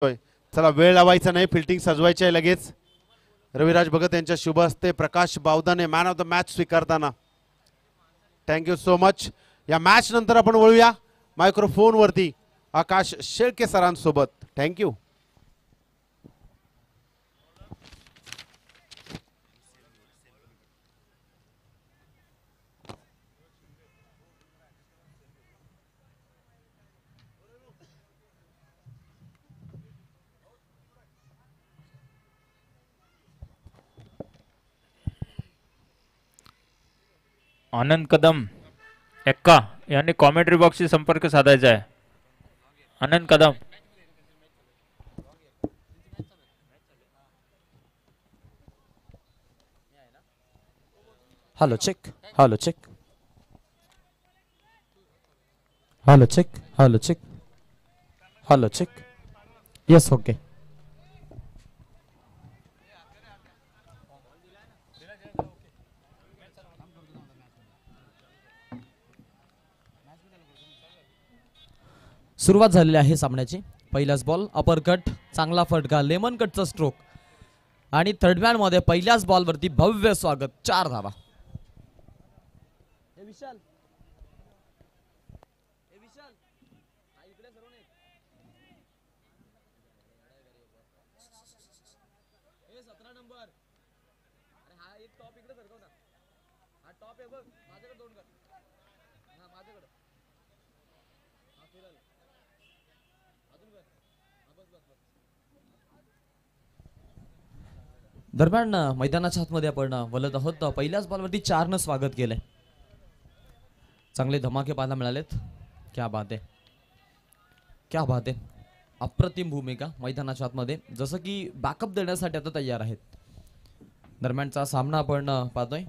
चला वेळ लावायचा नाही, फिल्डिंग सजवायची आहे लगेच. रविराज भगत यांच्या शुभ हस्ते Prakash Bavdane man of the match स्वीकारताना. Thank you so much. या मॅच नंतर आपण वळूया मायक्रोफोन वरती आकाश शेळके सरांसोबत. थँक्यू. आनंद कदम एक्का यांनी कॉमेंट्री बॉक्सशी संपर्क साधायचा आहे. Anand Kadam. Hello check. Hello check. Hello check. Hello check. Hello check. Yes okay. सुरुवात झालेली आहे सामन्याची. पहिलाच बॉल अपर कट, चांगला फटका, लेमन कटचा स्ट्रोक आणि थर्ड मॅन मध्ये पहिल्याच बॉल वरती भव्य स्वागत, 4 धावा. दरम्यान मैदानाच्या आतमध्ये आपण वलत आहोत. पहिल्याच बॉलवरती 4 स्वागत केलंय. चांगले धमाके पाहायला मिळालेत. क्या बात आहे, क्या बात आहे. अप्रतिम भूमिका मैदानाच्या आतमध्ये, जसं की बॅकअप देण्यासाठी आता तयार आहेत. दरम्यानचा सामना आपण पाहतोय.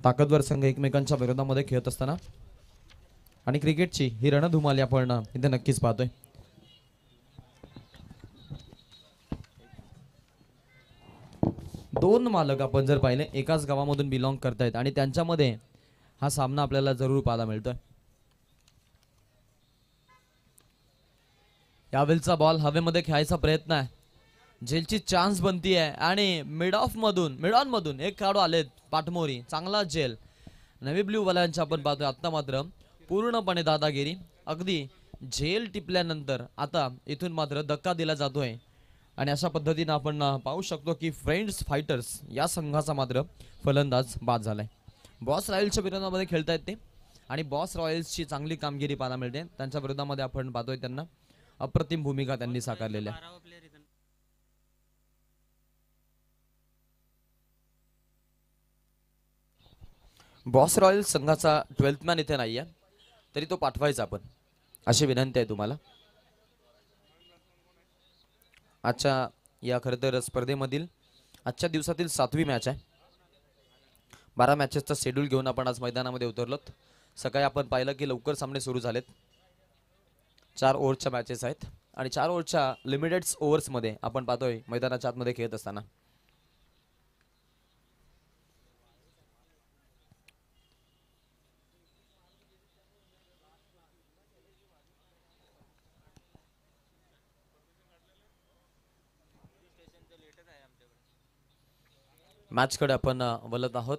ताकदवर संघ एकमेकांच्या विरोधामध्ये खेळत असताना आणि क्रिकेटची ही रणधुमाली आपण इथे नक्कीच पाहतोय. दोन मालक आपण जर पाहिले एकाच गावामधून बिलॉंग करतायत आणि त्यांच्यामध्ये हा सामना आपल्याला जरूर पाहायला मिळतोय. यावेळचा बॉल हवेमध्ये खेळायचा प्रयत्न आहे. झेलची चान्स बनती आहे आणि मिड ऑन मधून एक खेळाडू आलेत पाठमोरी. चांगला झेल नवी ब्ल्यू वाल्यांच्या आपण पाहतोय. आता मात्र पूर्णपणे दादागिरी. अगदी झेल टिपल्यानंतर आता इथून मात्र धक्का दिला जातोय आणि अशा पद्धतीने आपण पाहू शकतो की फ्रेंड्स फायटर्स या संघाचा मात्र फलंदाज बाद झालाय. बॉस रॉयल्सच्या विरोधामध्ये खेळतायत ते आणि बॉस रॉयल्सची चांगली कामगिरी पाहायला मिळते. त्यांच्या विरोधामध्ये आपण पाहतोय त्यांना अप्रतिम भूमिका त्यांनी साकारलेल्या. बॉस रॉयल्स संघाचा 12th मॅन इथे नाहीये, तरी तो पाठवायचा आपण अशी विनंती आहे तुम्हाला. आजच्या या खरं तर स्पर्धेमधील आजच्या दिवसातील 7वी मॅच आहे. 12 मॅचेसचा शेड्यूल घेऊन आपण आज मैदानामध्ये उतरलोत. सकाळी आपण पाहिलं की लवकर सामने सुरू झालेत. 4 ओव्हरच्या मॅचेस आहेत आणि 4 ओव्हरच्या लिमिटेड ओव्हर्समध्ये आपण पाहतोय मैदानाच्या आतमध्ये खेळत असताना. मॅचकडे आपण वलत आहोत.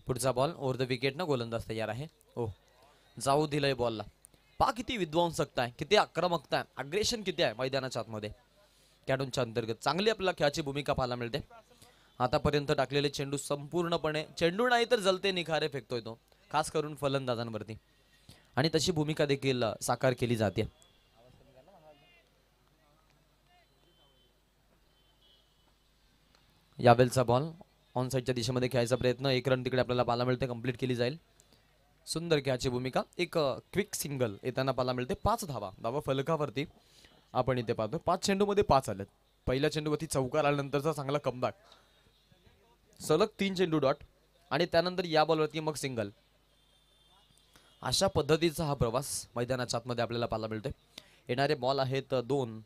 पुढचा बॉल ओव्हर द विकेट न गोलंदाज तयार आहे. ओ जाऊ दिलंय बॉलला. पा किती विध्वंसकता आहे, किती आक्रमकता आहे, अग्रेशन किती आहे मैदानाच्या आतमध्ये. कॅडूनच्या अंतर्गत चांगली आपल्याला खेळाची भूमिका पाहायला मिळते. आतापर्यंत टाकलेले चेंडू संपूर्णपणे, चेंडू नाही तर जलते निखारे फेकतोय तो, खास करून फलंदाजांवरती, आणि तशी भूमिका देखील साकार केली जाते. यावेळचा बॉल ऑन साइडच्या दिशेमध्ये खेळायचा प्रयत्न. 1 रन तिकडे आपल्याला पाहायला मिळते, कंप्लीट केली जाईल. सुंदर खेळाची भूमिका. एक क्विक सिंगल येताना पाहायला मिळते. 5 धावा फलकावरती आपण इथे पाहतो. 5 चेंडूमध्ये 5 आलेत. पहिल्या चेंडूवरती चौकार आल्यानंतरचा चांगला कमबॅक. सलग 3 चेंडू डॉट आणि त्यानंतर या बॉलवरती मग सिंगल. अशा पद्धतीचा हा प्रवास मैदानाच्या आतमध्ये आपल्याला पाहायला मिळतोय. येणारे बॉल आहेत 2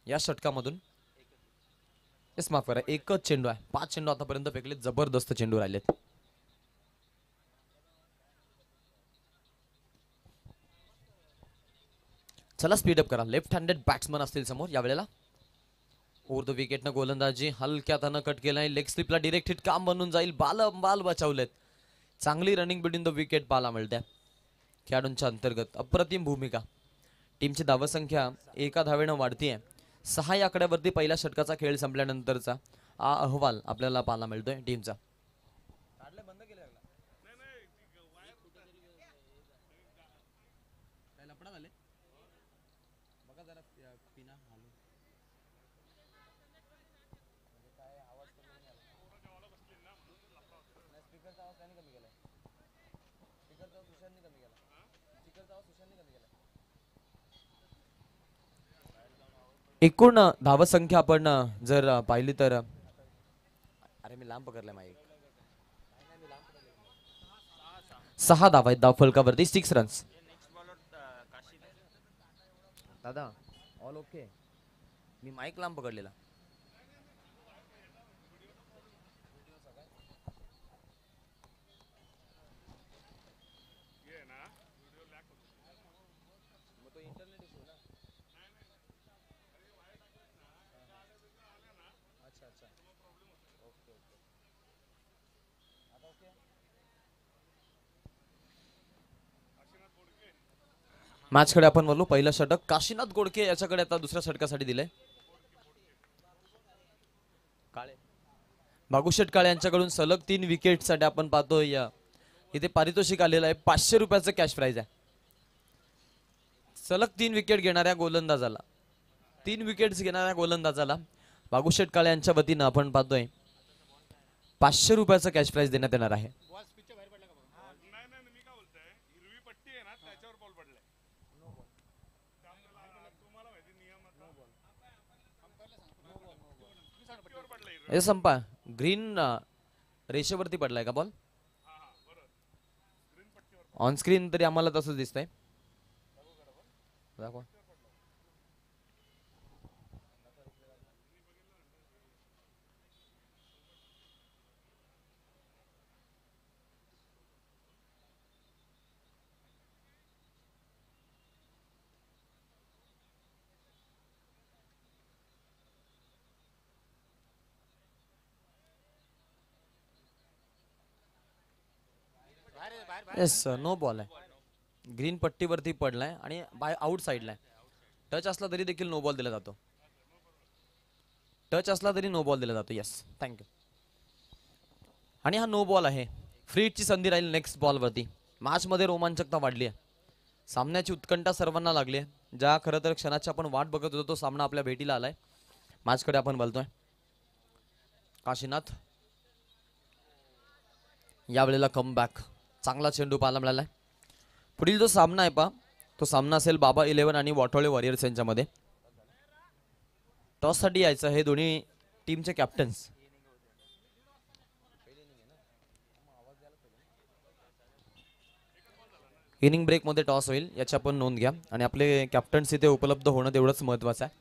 या षटकामधून. माफ करा, एकच चेंडू आहे. 5 चेंडू आतापर्यंत फेकले. जबरदस्त चेंडू राहिलेत. चला स्पीडअप करा. लेफ्ट हँडेड बॅट्समन असतील समोर यावेळेला. ओव्हर द विकेटनं गोलंदाजी हलक्यात कट केलाय. लेग स्लिपला डिरेक्ट हिट काम बनून जाईल. बाल बचावलेत. चांगली रनिंग बिटवीन द विकेट पाहायला मिळते खेळाडूंच्या अंतर्गत. अप्रतिम भूमिका. टीमची धावसंख्या एका धावेनं वाढतीये. 6 या आकड्यावरती पहिल्या षटकाचा खेळ संपल्यानंतरचा हा अहवाल आपल्याला पाहायला मिळतोय टीमचा. एकूण धावसंख्या आपण जर पाहिली तर अरे मी लांब पकडलाय माईक. 6 धावा आहेत धाव फलकावरती. 6 रन्स. दादा ऑल ओके. मी माईक लांब पकडलेला. मॅचकडे आपण बोललो. पहिलं षटक काशीनाथ गोडके याच्याकडे आता दुसऱ्या षटकासाठी दिलंय. काळे बागुशेठ काळे यांच्याकडून सलग 3 विकेटसाठी आपण पाहतोय इथे पारितोषिक आलेलं आहे. 500 रुपयाचं कॅश प्राइज आहे. सलग 3 विकेट घेणाऱ्या गोलंदाजाला 3 विकेट्स घेणाऱ्या गोलंदाजाला बागुशेठ काळे यांच्या वतीनं आपण पाहतोय 500 रुपयाचं कॅश प्राइज देण्यात येणार आहे. हे संपा ग्रीन रेषेवरती पडलाय का बॉल? ऑन स्क्रीन तरी आम्हाला तसंच दिसतंय. दाखवा. येस नो बॉल आहे. ग्रीन पट्टीवरती पडलाय आणि बाय आउट साइडला आहे. टच असला तरी देखील नो बॉल दिला जातो. टच असला तरी नो बॉल दिला जातो. Yes thank you. आणि हा नो बॉल आहे. फ्री हिटची संधी राहील नेक्स्ट बॉलवरती. मॅचमध्ये रोमांचकता वाढली आहे. सामन्याची उत्कंठा सर्वांना लागली आहे. ज्या खरं तर क्षणाची आपण वाट बघत होतो तो सामना आपल्या भेटीला आलाय. मॅचकडे आपण बोलतोय. काशीनाथ यावेळेला कमबॅक. चांगला चेंडू पाहायला मिळालाय. पुढील जो सामना आहे पहा तो सामना असेल बाबा 11 आणि वाटोळे वॉरियर्स यांच्यामध्ये. टॉस साठी यायचं हे दोन्ही टीमचे कॅप्टन्स. इनिंग ब्रेक मध्ये टॉस होईल याची आपण नोंद घ्या आणि आपले कॅप्टन्स इथे उपलब्ध होणं तेवढंच महत्वाचं आहे.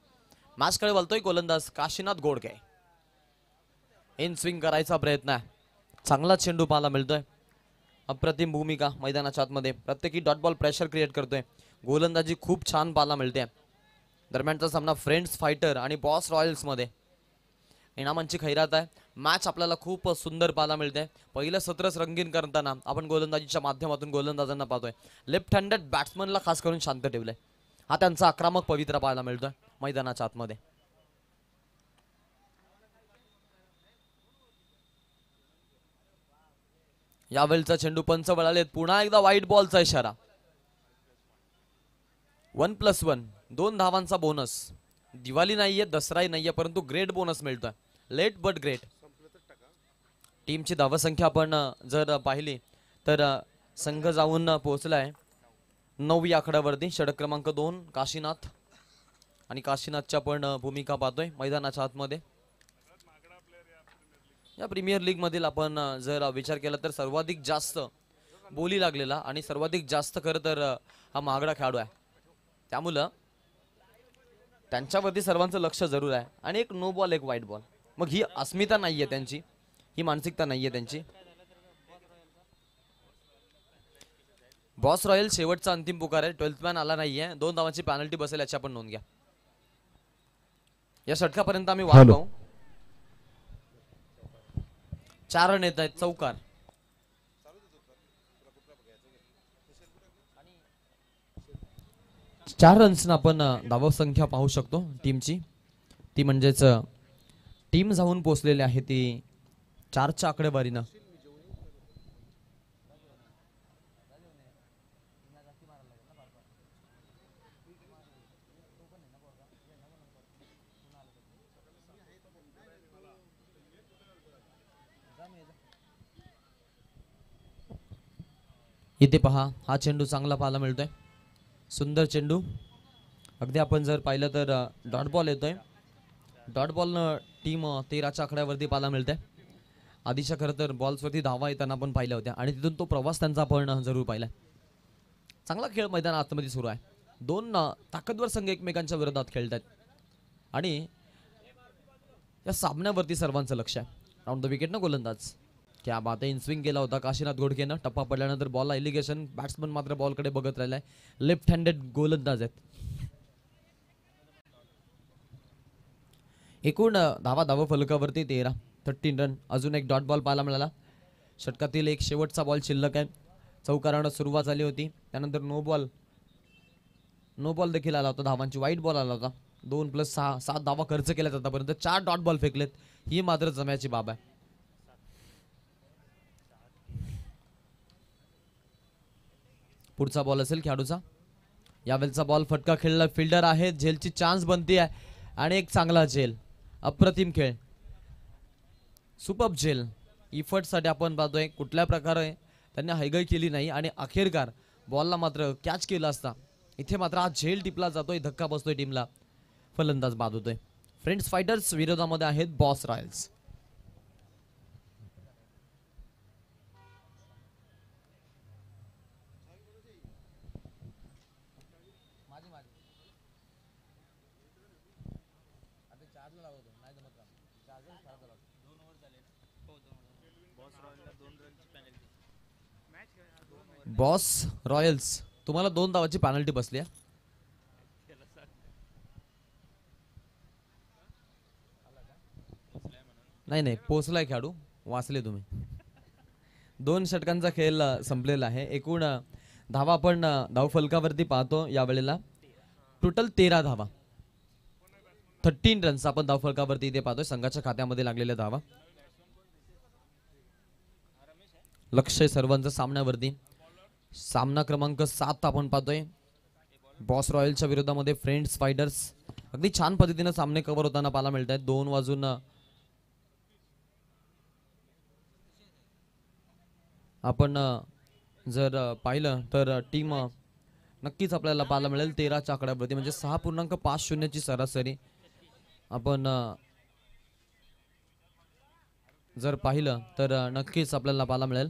मॅचकडे बोलतोय गोलंदाज काशीनाथ गोडके. इन स्विंग करायचा प्रयत्न आहे. चांगला चेंडू पाहायला मिळतोय. अप्रतिम भूमिका मैदानाच्या आतमध्ये. प्रत्येकी डॉट बॉल प्रेशर क्रिएट करतोय. गोलंदाजी खूप छान पाहायला मिळते. दरम्यानचा सामना फ्रेंड्स फायटर आणि बॉस रॉयल्स मध्ये इनामांची खैरात आहे. मॅच आपल्याला खूप सुंदर पाहायला मिळते. पहिलं सत्रच रंगीन करताना आपण गोलंदाजीच्या माध्यमातून गोलंदाजांना पाहतोय. लेफ्ट हँडेड बॅट्समनला खास करून शांत ठेवलंय. हा त्यांचा आक्रमक पवित्रा पाहायला मिळतोय मैदानाच्या आतमध्ये. यावेळचा चेंडू पंच वळालेत. पुन्हा एकदा व्हाईट बॉलचा इशारा. 1+1 2 धावांचा बोनस. दिवाळी नाहीये दसराही नाहीये परंतु ग्रेट बोनस मिळतोय. Late but great. टीमची धावसंख्या आपण जर पाहिली तर संघ जाऊन पोहोचलाय 9 या आकड्यावरती. षटक क्रमांक 2 काशीनाथ आणि काशीनाथच्या आपण भूमिका पाहतोय मैदानाच्या आतमध्ये. या प्रीमियर लीग मधील आपण जर विचार केला तर सर्वाधिक जास्त बोली लागलेला आणि सर्वाधिक जास्त खरं तर हा महागडा खेळाडू आहे. त्यामुळं त्यांच्यावरती सर्वांचं लक्ष जरूर आहे. आणि एक नो बॉल एक व्हाईट बॉल. मग ही अस्मिता नाहीये त्यांची. ही मानसिकता नाहीये त्यांची. बॉस रॉयल शेवटचा अंतिम पुकार आहे. 12th मॅन आला नाहीये. 2 धावांची पॅनल्टी बसेल याची आपण नोंद घ्या. या षटकापर्यंत आम्ही वाट पाहू. 4 रन येत आहेत. चौकार. चार रन्स आपण धाव संख्या पाहू शकतो टीमची. ती म्हणजेच टीम जाऊन पोहोचलेली आहे ती 4च्या आकडेवारीनं. इथे पहा, हा चेंडू चांगला पाहायला मिळतोय. सुंदर चेंडू. अगदी आपण जर पाहिलं तर डॉट बॉल येतोय. डॉट बॉलनं टीम 13च्या आकड्यावरती पाहायला मिळते. आधीच्या खरं तर बॉल्सवरती धावा येताना आपण पाहिल्या होत्या आणि तिथून तो प्रवास त्यांचा आपण जरूर पाहिला. चांगला खेळ मैदान आतमध्ये सुरू आहे. 2 ताकदवर संघ एकमेकांच्या विरोधात खेळत आहेत आणि या सामन्यावरती सर्वांचं लक्ष आहे. राऊंड द विकेटनं गोलंदाज. क्या बात आहे. इनस्विंग केला होता काशीनाथ घोडकेनं. टप्पा पडल्यानंतर बॉलला एलिगेशन. बॅट्समन मात्र बॉलकडे बघत राहिलाय. लेफ्ट हँडेड गोलंदाज आहेत. एकूण धावा फलकावरती 13 रन. अजून एक डॉट बॉल पाहायला मिळाला. षटकातील एक शेवटचा बॉल शिल्लक आहे. चौकारानं सुरुवात झाली होती. त्यानंतर नो बॉल देखील आला होता. धावांची वाईट बॉल आला होता. 2+6 7 धावा खर्च केल्यात आतापर्यंत. 4 डॉट बॉल फेकलेत. ही मात्र जम्याची बाब आहे. पुढचा बॉल असेल खेळाडूचा. यावेळचा बॉल फटका खेळला. फिल्डर आहे. झेलची चान्स बनती आहे आणि एक चांगला झेल. अप्रतिम खेळ. सुपर्ब झेल. इफर्टसाठी आपण पाहतोय कुठल्या प्रकारे त्यांनी हैगय केली नाही आणि अखेरकार बॉलला मात्र कॅच केला असता. इथे मात्र हा झेल टिपला जातोय. धक्का बसतोय टीमला. फलंदाज बाद होतोय. फ्रेंड्स फायटर्स विरोधामध्ये आहेत बॉस रॉयल्स. बॉस रॉयल्स तुम्हाला 2 धावाची पॅनल्टी बसली आहे. नाही पोचलाय खेळाडू. वाचले तुम्ही. 2 षटकांचा खेळ संपलेला आहे. एकूण धावा आपण धाव फलकावरती पाहतो यावेळेला. टोटल 13 धावा. 13 रन्स आपण धाव फलकावरती इथे पाहतोय. संघाच्या खात्यामध्ये लागलेल्या धावा. लक्ष सर्वांचं सामन्यावरती. सामना क्रमांक 7 आपण पाहतोय. बॉस रॉयलच्या विरोधामध्ये फ्रेंड्स फायटर्स. अगदी छान पद्धतीने सामने कव्हर होताना पाहायला मिळत आहेत. 2 वाजून आपण जर पाहिलं तर टीम नक्कीच आपल्याला पाहायला मिळेल 13च्या आकड्यावरती. म्हणजे 6.50 ची सरासरी आपण जर पाहिलं तर नक्कीच आपल्याला पाहायला मिळेल.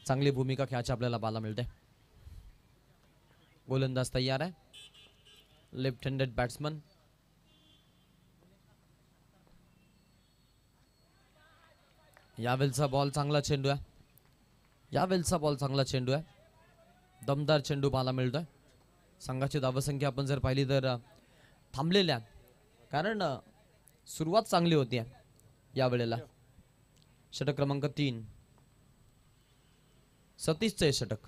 चांगली भूमिका खेळायची आपल्याला पाहायला मिळते. गोलंदाज तयार आहे. Left handed batsman. यावेळचा बॉल चांगला चेंडू आहे. दमदार चेंडू पाहायला मिळतोय. संघाची धावसंख्या आपण जर पाहिली तर थांबलेल्या, कारण सुरुवात चांगली होती यावेळेला. षटक क्रमांक 3 सतीशचे षटक.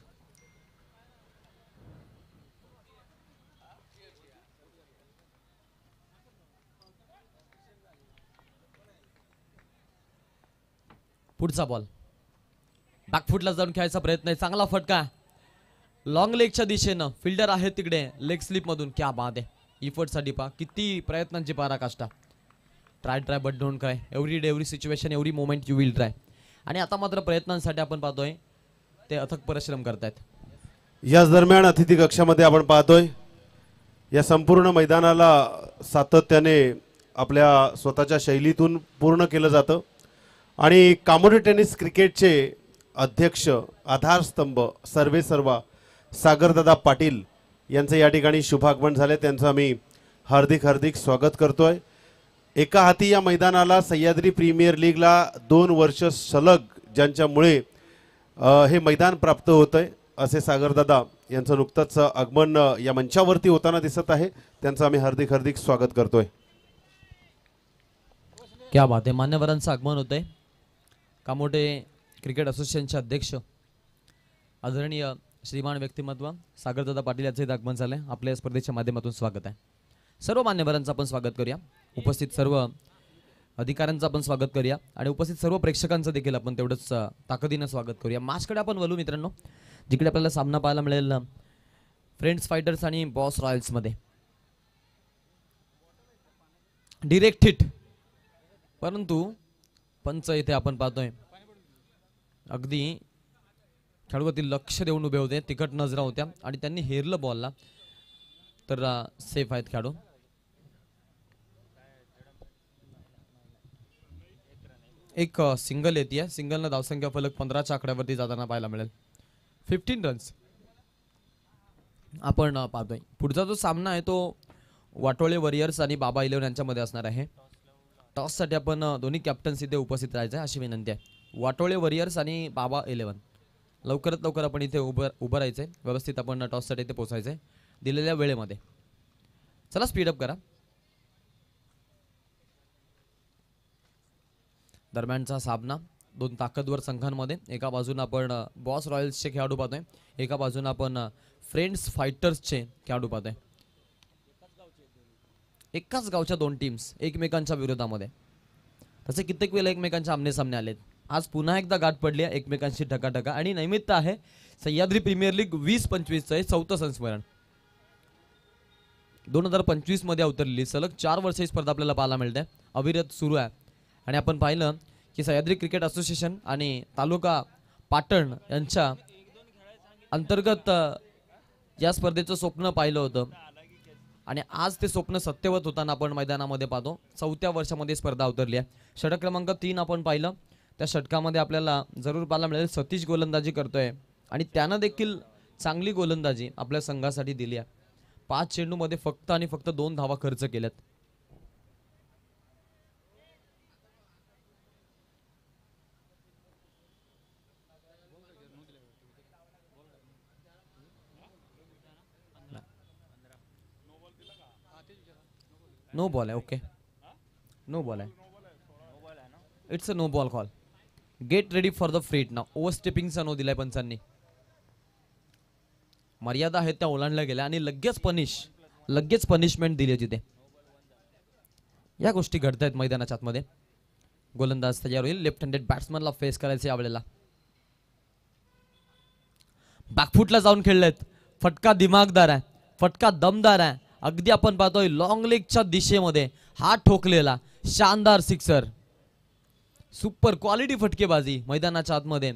पुढचा बॉल बॅकफुटला जाऊन खेळायचा प्रयत्न आहे. चांगला फटका लॉंग लेगच्या दिशेनं. फिल्डर आहे तिकडे लेग स्लिप मधून. क्या बात आहे. इफर्टसाठी पहा किती प्रयत्नांची पराकाष्ठा. Try but don't cry. Every situation every moment you will try. आणि आता मात्र प्रयत्नांसाठी आपण पाहतोय ते अथक परिश्रम करतायत. याच दरम्यान अतिथी कक्षामध्ये आपण पाहतोय या संपूर्ण मैदानाला सातत्याने आपल्या स्वतःच्या शैलीतून पूर्ण केलं जातं आणि कॉमोडिटी टेनिस क्रिकेटचे अध्यक्ष आधारस्तंभ सर्वेसर्वा सागरदादा पाटील यांचं या ठिकाणी शुभागमन झाले. त्यांचं आम्ही हार्दिक स्वागत करतोय. एका हाती या मैदानाला सह्याद्री प्रीमियर लीगला 2 वर्ष सलग ज्यांच्यामुळे हे मैदान प्राप्त होतंय असे सागरदादा यांचं नुकतंच आगमन या मंचावरती होताना दिसत आहे. त्यांचं आम्ही हार्दिक हार्दिक स्वागत करतोय. क्या बात आहे. मान्यवरांचं आगमन होत आहे. कामोठे क्रिकेट असोसिएशनचे अध्यक्ष आदरणीय श्रीमान व्यक्तिमत्व सागरदादा पाटील यांचे इथे आगमन झाले. आपल्या स्पर्धेच्या माध्यमातून स्वागत आहे. सर्व मान्यवरांचं आपण स्वागत करूया. उपस्थित सर्व अधिकाऱ्यांचं आपण स्वागत करूया आणि उपस्थित सर्व प्रेक्षकांचं देखील आपण तेवढंच ताकदीनं स्वागत करूया. मॅचकडे आपण वळू मित्रांनो, जिकडे आपल्याला सामना पाहायला मिळेल फ्रेंड्स फायटर्स आणि बॉस रॉयल्स मध्ये. डिरेक्ट हिट, परंतु पंच इथे आपण पाहतोय अगदी खेळाडूवरती लक्ष देऊन उभे होते. तिखट नजरा होत्या आणि त्यांनी हेरलं बॉलला, तर सेफ आहेत खेळाडू. एक सिंगल येते. सिंगलनं धावसंख्या फलक 15च्या आकड्यावरती जाताना पाहायला मिळेल. 15 रन्स आपण पाहतोय. पुढचा जो सामना आहे तो वाटोळे वॉरियर्स आणि बाबा 11 यांच्यामध्ये असणार आहे. टॉससाठी आपण दोन्ही कॅप्टन्स इथे उपस्थित राहायचं अशी विनंती आहे. वाटोळे वॉरियर्स आणि बाबा 11 लवकरात लवकर आपण इथे उभं राहायचंय. व्यवस्थित आपण टॉससाठी इथे पोहोचायचंय दिलेल्या वेळेमध्ये. चला स्पीडअप करा. दरम्यानचा सामना दोन ताकदवर संघांमध्ये. एका बाजूने आपण बॉस रॉयल्सचे खेळाडू पाहतोय, एका बाजूने आपण फ्रेंड्स फायटर्सचे खेळाडू पाहतोय. एकाच गावच्या दोन टीम्स एकमेकांच्या विरोधामध्ये. तसे कित्येक वेळेला एकमेकांच्या आमने सामने आलेत. आज पुन्हा एकदा गाठ पडली आहे एकमेकांशी टकाटका आणि नैमित्त आहे सह्याद्री प्रीमियर लीग 20-25 चौथं संस्मरण. 2025 मध्ये अवतरलेली सलग 4 वर्ष ही स्पर्धा आपल्याला पाहायला मिळते. अविरत सुरू आहे आणि आपण पाहिलं की सह्याद्री क्रिकेट असोसिएशन आणि तालुका पाटण यांच्या अंतर्गत या स्पर्धेचं स्वप्न पाहिलं होतं आणि आज ते स्वप्न सत्यवत होताना आपण मैदानामध्ये पाहतो. 4थ्या वर्षामध्ये स्पर्धा अवतरली आहे. षटक क्रमांक 3 आपण पाहिलं. त्या षटकामध्ये आपल्याला जरूर पाहायला मिळेल सतीश गोलंदाजी करतोय आणि त्यानं देखील चांगली गोलंदाजी आपल्या संघासाठी दिली आहे. 5 चेंडूमध्ये फक्त आणि फक्त 2 धावा खर्च केल्यात. नो बॉल आहे. ओके, नो बॉल आहे. It's a no ball call. Get ready for the free hit now. Over स्टेपिंगचा नो दिलाय पंचांनी. मर्यादा आहेत त्या ओलांडल्या गेल्या आणि लगेच पनिशमेंट दिली तिथे. या गोष्टी घडत आहेत मैदानाच्या आतमध्ये. गोलंदाज तयार होईल. लेफ्ट हँडेड बॅट्समनला फेस करायचे यावेळेला. बॅकफुटला जाऊन खेळलेत. फटका दिमागदार आहे, फटका दमदार आहे. अगदी आपण पाहतोय लॉंग लेगच्या दिशेमध्ये हात ठोकलेला शानदार सिक्सर. सुपर क्वालिटी फटकेबाजी मैदानाच्या आतमध्ये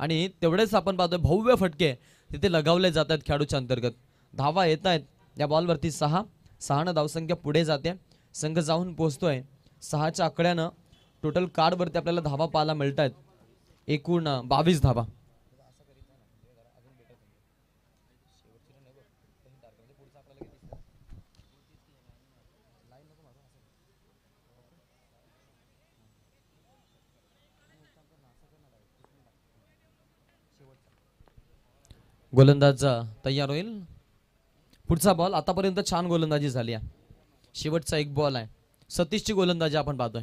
आणि तेवढेच आपण पाहतोय भव्य फटके तिथे लगावले जात आहेत खेळाडूच्या अंतर्गत. धावा येत आहेत या बॉलवरती 6 धावसंख्या पुढे जाते. संघ जाऊन पोहोचतोय 6च्या आकड्यानं. टोटल कार्डवरती आपल्याला धावा पाहायला मिळत आहेत एकूण 22 धावा. गोलंदाज तयार होईल. पुढचा बॉल. आतापर्यंत छान गोलंदाजी झाली आहे. शेवटचा एक बॉल आहे. सतीशची गोलंदाजी आपण पाहतोय.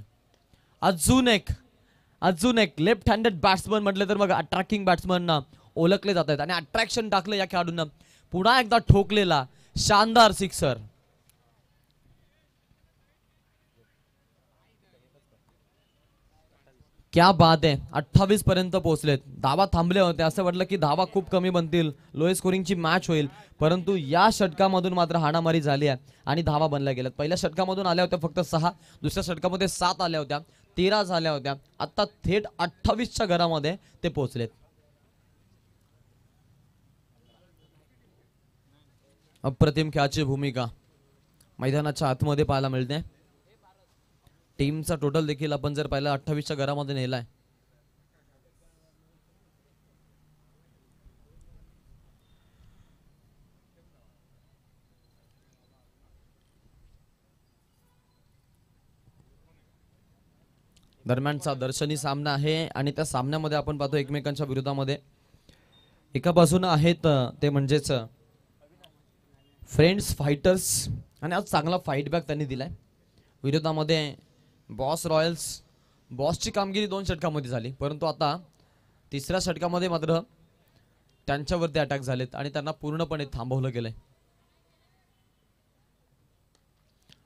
अजून एक लेफ्ट हँडेड बॅट्समन म्हटलं तर मग अट्रॅक्टिंग बॅट्समन ओळखले जात आहेत आणि अट्रॅक्शन टाकलं या खेळाडूंना. पुन्हा एकदा ठोकलेला शानदार सिक्सर. क्या बात आहे. 28 पर्यंत पोहोचलेत. धावा थांबले होते. असं वाटलं की धावा खूप कमी बनतील, लो स्कोरिंगची मॅच होईल, परंतु या षटकामधून मात्र हाणामारी झाली आहे आणि धावा बनल्या गेल्यात. पहिल्या षटकामधून आल्या होत्या फक्त 6, दुसऱ्या षटकामध्ये 7 आल्या होत्या, 13 झाल्या होत्या. आता थेट 28च्या घरामध्ये ते पोहोचलेत. अप्रतिम खेळाची भूमिका मैदानाच्या आतमध्ये पाहायला मिळते. टीमचा टोटल देखील आपण जर पाहिलं 28च्या घरामध्ये नेलाय. दरम्यानचा दर्शनी सामना आहे आणि त्या सामन्यामध्ये आपण पाहतो एकमेकांच्या विरोधामध्ये एकापासून आहेत ते म्हणजेच फ्रेंड्स फायटर्स आणि आज चांगला फाईट बॅक त्यांनी दिलाय. विरोधामध्ये बॉस रॉयल्स. बॉसची कामगिरी 2 षटकामध्ये झाली, परंतु आता तिसऱ्या षटकामध्ये मात्र त्यांच्यावरती अटॅक झालेत आणि त्यांना पूर्णपणे थांबवलं गेलंय.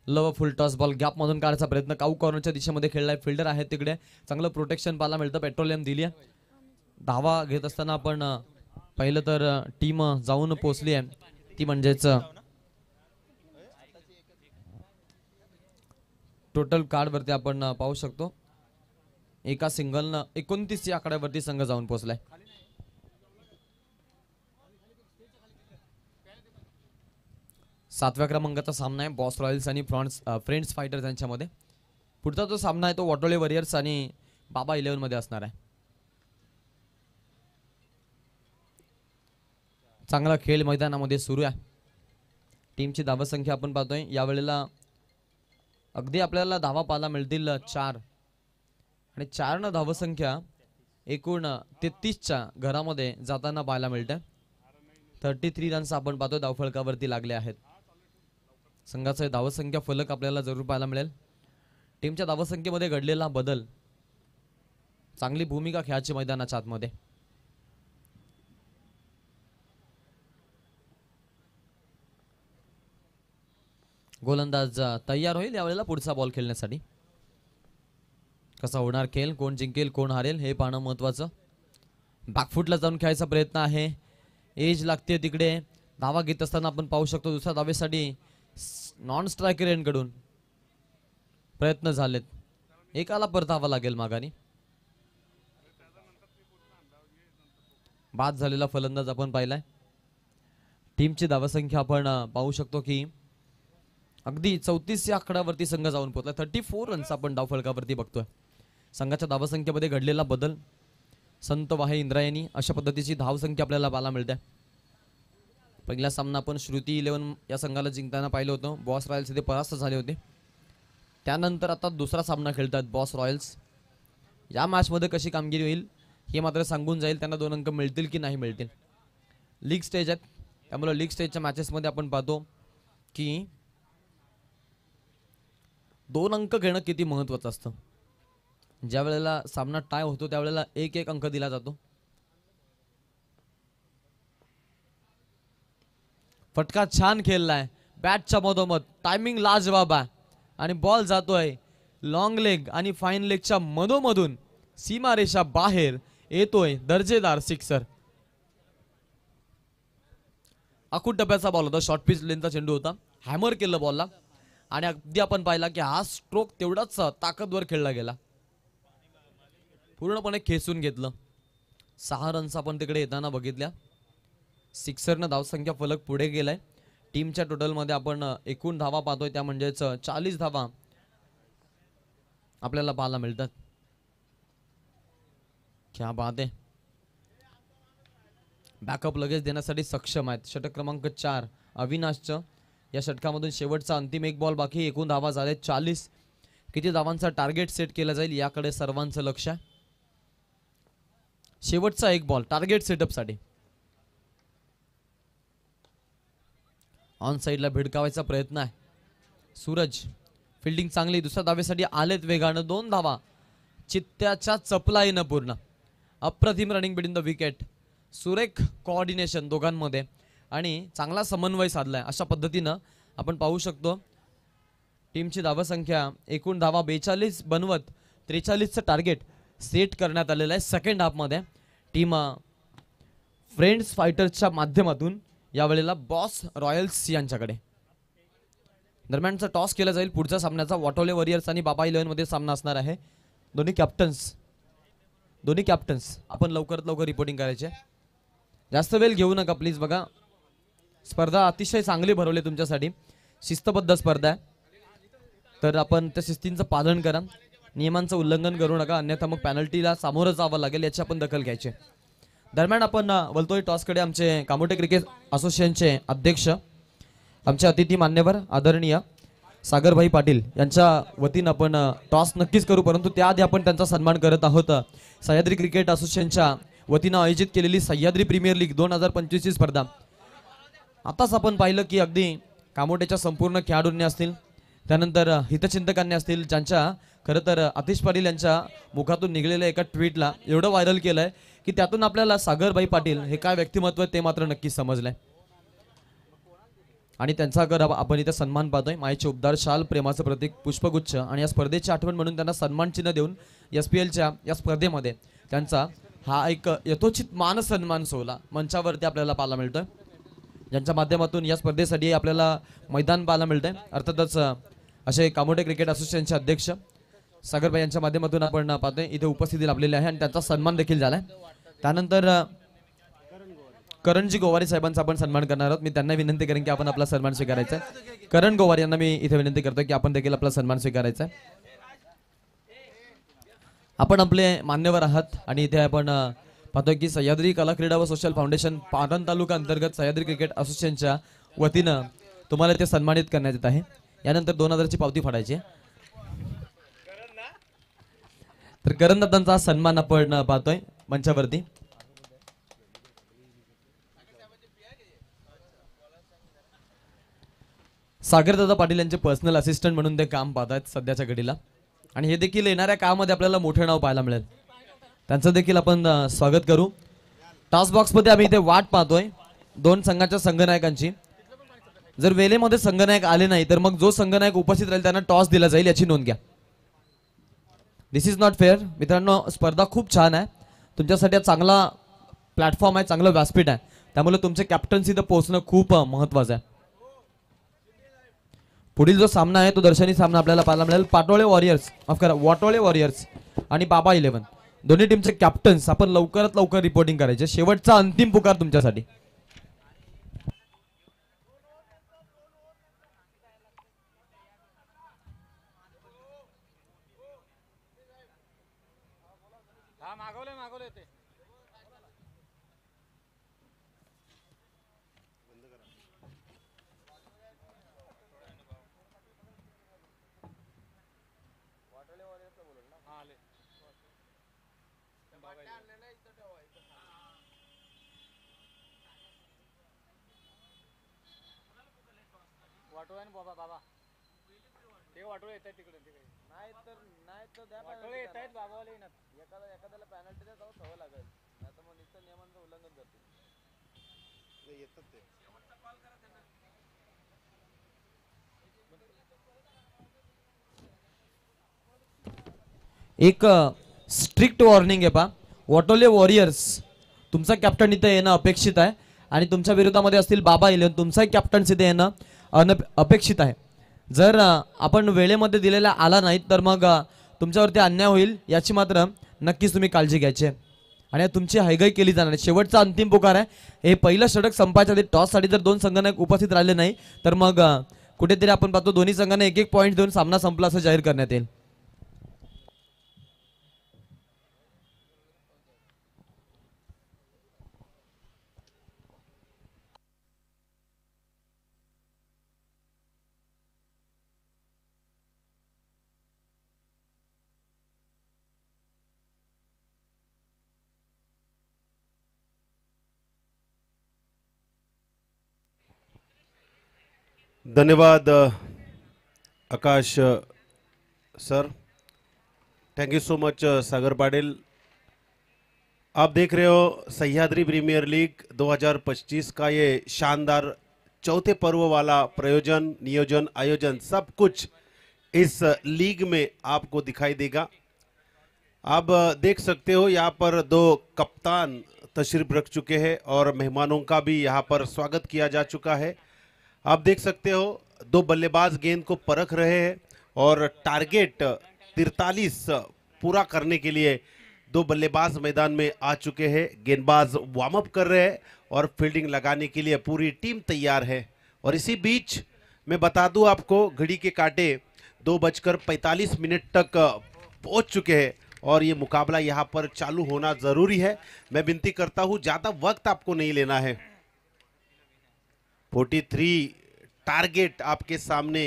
Love full toss ball gap मधून काढायचा प्रयत्न. काऊ कॉर्नरच्या दिशेमध्ये खेळलाय. फिल्डर आहे तिकडे. चांगलं प्रोटेक्शन पाहायला मिळतं. पेट्रोलियम दिली आहे. धावा घेत असताना आपण पहिलं तर टीम जाऊन पोहोचली आहे, ती म्हणजेच टोटल कार्ड वरती आपण पाहू शकतो एका सिंगलनं 29 या आकड्यावरती संघ जाऊन पोहोचलाय. सातव्या क्रमांकाचा सामना आहे बॉस रॉयल्स आणि फ्रेंड्स फायटर्स यांच्यामध्ये. पुढचा जो सामना आहे तो वॉटोले वॉरियर्स आणि बाबा 11 मध्ये असणार आहे. चांगला खेळ मैदानामध्ये सुरू आहे. टीमची धावसंख्या आपण पाहतोय यावेळेला अगदी आपल्याला धावा पाहायला मिळतील 4 आणि 4 न धावसंख्या एकूण 33च्या घरामध्ये जाताना पाहायला मिळते. 33 रन्स आपण पाहतो धावफलकावरती लागले आहेत. संघाचा धावसंख्या फलक आपल्याला जरूर पाहायला मिळेल. टीमच्या धावसंख्येमध्ये घडलेला बदल चांगली भूमिका खेळाची मैदानाच्या आतमध्ये. गोलंदाज तयार होईल यावेळेला पुढचा बॉल खेळण्यासाठी. कसा होणार खेळ, कोण जिंकेल कोण हारेल हे पाहणं महत्वाचं. बॅकफुटला जाऊन खेळायचा प्रयत्न आहे. एज लागते तिकडे. धावा घेत असताना आपण पाहू शकतो दुसऱ्या धावेसाठी नॉन स्ट्रायकर यांकडून प्रयत्न झालेत. एकाला परतावा लागेल माघारी. बाद झालेला फलंदाज आपण पाहिलाय. टीमची धावसंख्या आपण पाहू शकतो की अगदी 34 या आकड्यावरती संघ जाऊन पोहोचला. 34 रन्स आपण धावफलकावरती बघतोय. संघाच्या धावसंख्येमध्ये घडलेला बदल संत वाहे इंद्रायणी अशा पद्धतीची धावसंख्या आपल्याला पाहायला मिळते. पहिला सामना आपण श्रुती 11 या संघाला जिंकताना पाहिलं होतं. बॉस रॉयल्स इथे परास्त झाले होते. त्यानंतर आता दुसरा सामना खेळतात बॉस रॉयल्स. या मॅचमध्ये कशी कामगिरी होईल हे मात्र सांगून जाईल. त्यांना 2 अंक मिळतील की नाही मिळतील. लीग स्टेज आहेत त्यामुळे लीग स्टेजच्या मॅचेसमध्ये आपण पाहतो की 2 अंक घेणं किती महत्त्वाचं असतं. ज्या वेळेला सामना टाय होतो त्यावेळेला 1-1 अंक दिला जातो. फटका छान खेळलाय बॅटच्या मधोमध. टायमिंग लाजवाब आहे आणि बॉल जातोय लॉंग लेग आणि फाईन लेगच्या मधोमधून सीमारेषा बाहेर येतोय. दर्जेदार सिक्सर. आखूड टप्प्याचा बॉल होता. शॉर्ट पिच लेनचा चेंडू होता. हॅमर केलं बॉलला आणि अगदी आपण पाहिला की हा स्ट्रोक तेवढाच ताकदवर खेळला गेला. पूर्णपणे खेचून घेतलं. 6 रन्स आपण तिकडे येताना बघितल्या. सिक्सरनं धावसंख्या फलक पुढे गेलाय. टीमच्या टोटलमध्ये आपण एकूण धावा पाहतोय त्या म्हणजेच 40 धावा आपल्याला पाहायला मिळतात. क्या बात आहे. बॅकअप लगेच देण्यासाठी सक्षम आहेत. षटक क्रमांक 4 अविनाशचं. या षटकामधून शेवटचा अंतिम 1 बॉल बाकी. एकूण धावा झाले 40. किती धावांचा टार्गेट सेट केला जाईल याकडे सर्वांचं लक्ष आहे. शेवटचा 1 बॉल टार्गेट सेटअप साठी. ऑन साइडला भिडकावायचा प्रयत्न आहे. सूरज फिल्डिंग चांगली. दुसऱ्या धावेसाठी आलेत वेगानं. 2 धावा. चित्त्याच्या चपलाईनं पूर्ण. अप्रतिम रनिंग बिटवीन द विकेट. सुरेख कोऑर्डिनेशन दोघांमध्ये आणि चांगला समन्वय साधलाय. अशा पद्धतीनं आपण पाहू शकतो टीमची धावसंख्या एकूण धावा 42 बनवत 43चं टार्गेट सेट करण्यात आलेलं आहे. सेकंड हाफमध्ये टीम फ्रेंड्स फायटर्सच्या माध्यमातून यावेळेला बॉस रॉयल्स यांच्याकडे. दरम्यानचा टॉस केला जाईल पुढच्या सामन्याचा. वॉटोले वॉरियर्स आणि बाबा 11 मध्ये सामना असणार आहे. दोन्ही कॅप्टन्स आपण लवकरात लवकर रिपोर्टिंग करायचे. जास्त वेळ घेऊ नका प्लीज. बघा स्पर्धा अतिशय चांगली भरवली तुमच्यासाठी. शिस्तबद्ध स्पर्धा आहे तर आपण त्या शिस्तींचं पालन करा. नियमांचं उल्लंघन करू नका अन्यथा मग पॅनल्टीला सामोरं जावं लागेल याची आपण दखल घ्यायची. दरम्यान आपण बोलतोय टॉसकडे. आमचे कामोटे क्रिकेट असोसिएशनचे अध्यक्ष आमचे अतिथी मान्यवर आदरणीय सागरभाई पाटील यांच्या वतीनं आपण टॉस नक्कीच करू, परंतु त्याआधी आपण त्यांचा सन्मान करत आहोत. सह्याद्री क्रिकेट असोसिएशनच्या वतीनं आयोजित केलेली सह्याद्री प्रीमियर लीग 2025 ची स्पर्धा आताच आपण पाहिलं की अगदी कामोट्याच्या संपूर्ण खेळाडूंनी असतील, त्यानंतर हितचिंतकांनी असतील, ज्यांच्या खरं तर आतिश पाटील यांच्या मुखातून निघलेल्या एका ट्विटला एवढं व्हायरल केलंय की त्यातून आपल्याला सागरभाई पाटील हे काय व्यक्तिमत्व आहे ते मात्र नक्कीच समजलंय. आणि त्यांचा आपण इथे सन्मान पाहतोय. मायेचे उबदार शाल, प्रेमाचं प्रतीक, पुष्पगुच्छ आणि या स्पर्धेची आठवण म्हणून त्यांना सन्मान चिन्ह देऊन SPLच्या या स्पर्धेमध्ये त्यांचा हा एक यथोचित मान सन्मान सोहळा मंचावरती आपल्याला पाहायला मिळतोय, ज्यांच्या माध्यमातून या स्पर्धेसाठी आपल्याला मैदान पाहायला मिळतंय. अर्थातच असे कामोटे क्रिकेट असोसिएशनचे अध्यक्ष सागरभाई यांच्या माध्यमातून आपण पाहतोय इथे उपस्थिती लाभलेली आहे आणि त्यांचा सन्मान देखील झालाय. त्यानंतर करणजी गोवारी साहेबांचा आपण सन्मान करणार आहोत. मी त्यांना विनंती करेन की आपण आपला सन्मान स्वीकारायचा आहे. करण गोवारी यांना मी इथे विनंती करतो की आपण देखील आपला सन्मान स्वीकारायचा आहे. आपण आपले मान्यवर आहात आणि इथे आपण पाहतोय की सह्याद्री कला क्रीडा व सोशल फाउंडेशन पाटण तालुका अंतर्गत सह्याद्री क्रिकेट असोसिएशनच्या वतीनं तुम्हाला ते सन्मानित करण्यात येत आहे. यानंतर 2000ची पावती फाडायची आहे. तर करणदादांचा सन्मान आपण पाहतोय मंचावरती. सागरदादा पाटील यांचे पर्सनल असिस्टंट म्हणून ते काम पाहतात सध्याच्या घडीला आणि हे देखील येणाऱ्या काळामध्ये आपल्याला मोठे नाव पाहायला मिळेल. त्यांचं देखील आपण स्वागत करू. टॉस बॉक्स मध्ये आम्ही इथे वाट पाहतोय दोन संघाच्या संघनायकांची. जर वेळेमध्ये संघनायक आले नाही तर मग जो संघनायक उपस्थित राहील त्यांना टॉस दिला जाईल, याची नोंद घ्या. This is not fair. मित्रांनो, स्पर्धा खूप छान आहे, तुमच्यासाठी चांगला प्लॅटफॉर्म आहे, चांगलं व्यासपीठ आहे, त्यामुळे तुमचे कॅप्टन्सी इथं पोहोचणं खूप महत्वाचं आहे. पुढील जो सामना आहे तो दर्शनी सामना आपल्याला पाहायला मिळेल. वाटोळे वॉरियर्स आणि बाबा 11 दोन्ही टीमचे कॅप्टन्स आपण लवकरात लवकर रिपोर्टिंग करायचे. शेवटचा अंतिम पुकार तुमच्यासाठी. एक स्ट्रिक्ट वॉर्निंग आहे पा. वाटोले वॉरियर्स तुमचा कॅप्टन इथे येणं अपेक्षित आहे आणि तुमच्या विरोधामध्ये असतील बाबा 11 तुमचाही कॅप्टन इथे येणं अपेक्षित आहे. जर आपण वेळेमध्ये दिलेला आला नाही तर मग तुमच्यावरती अन्याय होईल, याची मात्र नक्कीच तुम्ही काळजी घ्यायची आहे आणि तुमची हैगाई केली जाणार आहे. शेवटचा अंतिम पुकार आहे. हे पहिलं षटक संपायच्या आधी टॉससाठी जर दोन संघांना उपस्थित राहिले नाही तर मग कुठेतरी आपण पाहतो दोन्ही संघांना एक एक पॉईंट देऊन सामना संपला असं जाहीर करण्यात येईल. धन्यवाद Akash sir, thank you so much Sagar Patil. आप देख रहे हो सह्याद्री प्रीमियर लीग 2025 का ये शानदार चौथे पर्व वाला प्रयोजन, नियोजन, आयोजन सब कुछ इस लीग में आपको दिखाई देगा. आप देख सकते हो यहाँ पर दो कप्तान तशरीफ रख चुके हैं और मेहमानों का भी यहाँ पर स्वागत किया जा चुका है. आप देख सकते हो दो बल्लेबाज गेंद को परख रहे हैं और टारगेट 43 पूरा करने के लिए दो बल्लेबाज मैदान में आ चुके हैं. गेंदबाज वार्म अप कर रहे हैं और फील्डिंग लगाने के लिए पूरी टीम तैयार है. और इसी बीच मैं बता दूं आपको, घड़ी के कांटे 2:45 तक पहुंच चुके हैं और ये मुकाबला यहाँ पर चालू होना जरूरी है. मैं विनती करता हूँ ज़्यादा वक्त आपको नहीं लेना है. 43 टारगेट आपके सामने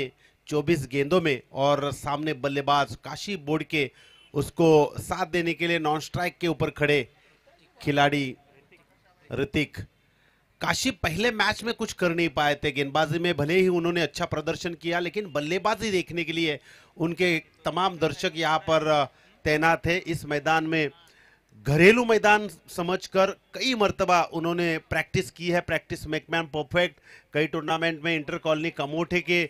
24 गेंदों में और सामने बल्लेबाज काशी बोर्ड के उसको साथ देने के लिए नॉन स्ट्राइक के ऊपर खड़े. खिलाड़ी ऋतिक। काशी पहले मैच में कुछ कर नहीं पाए थे, गेंदबाजी में भले ही उन्होंने अच्छा प्रदर्शन किया, लेकिन बल्लेबाजी देखने के लिए उनके तमाम दर्शक यहाँ पर तैनात थे। इस मैदान में घरेलू मैदान समझकर कई मर्तबा उन्होंने प्रैक्टिस की है, प्रैक्टिस मेक मैन परफेक्ट। कई टूर्नामेंट में इंटर कॉलोनी कमोठे के